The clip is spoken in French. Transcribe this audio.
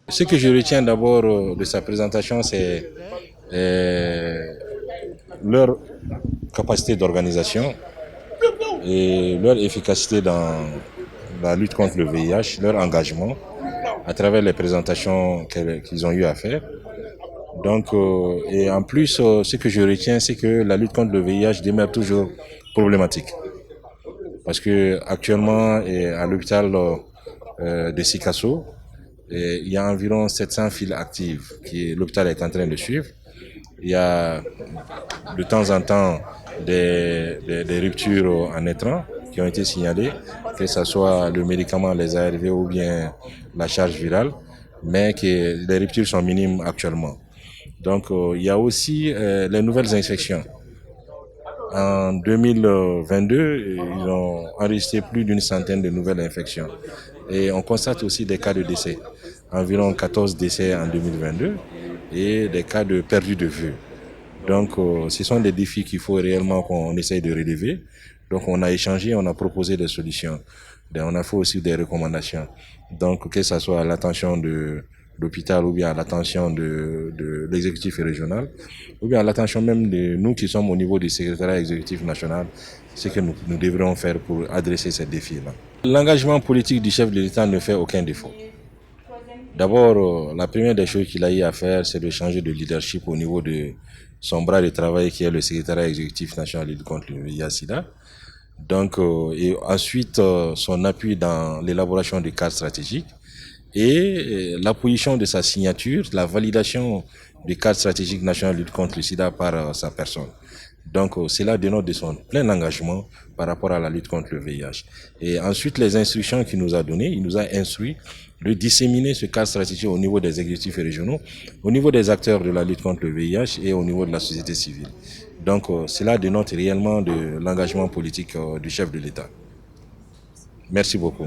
Ce que je retiens d'abord de sa présentation, c'est leur capacité d'organisation et leur efficacité dans la lutte contre le VIH, leur engagement à travers les présentations qu'ils ont eu à faire. Donc, et en plus, ce que je retiens, c'est que la lutte contre le VIH demeure toujours problématique. Parce que actuellement, à l'hôpital de Sikasso, il y a environ 700 files actives que l'hôpital est en train de suivre. Il y a de temps en temps des ruptures en étrange qui ont été signalées, que ce soit le médicament, les ARV ou bien la charge virale, mais que les ruptures sont minimes actuellement. Donc, il y a aussi les nouvelles infections. En 2022, ils ont enregistré plus d'une centaine de nouvelles infections. Et on constate aussi des cas de décès. Environ 14 décès en 2022 et des cas de perdu de vue. Donc, ce sont des défis qu'il faut réellement qu'on essaye de relever. Donc, on a échangé, on a proposé des solutions. On a fait aussi des recommandations. Donc, que ce soit à l'attention de l'hôpital ou bien à l'attention de l'exécutif régional, ou bien à l'attention même de nous qui sommes au niveau du secrétariat exécutif national, ce que nous devrions faire pour adresser ces défis-là. L'engagement politique du chef de l'État ne fait aucun défaut. D'abord, la première des choses qu'il a eu à faire, c'est de changer de leadership au niveau de son bras de travail qui est le secrétariat exécutif national de lutte contre le VIH-Sida. Donc, et ensuite, son appui dans l'élaboration des cadres stratégiques et la position de sa signature, la validation du cadre stratégique national de lutte contre le sida par sa personne. Donc, cela dénote de son plein engagement par rapport à la lutte contre le VIH. Et ensuite, les instructions qu'il nous a données, il nous a instruit de disséminer ce cadre stratégique au niveau des exécutifs régionaux, au niveau des acteurs de la lutte contre le VIH et au niveau de la société civile. Donc, cela dénote réellement de l'engagement politique du chef de l'État. Merci beaucoup.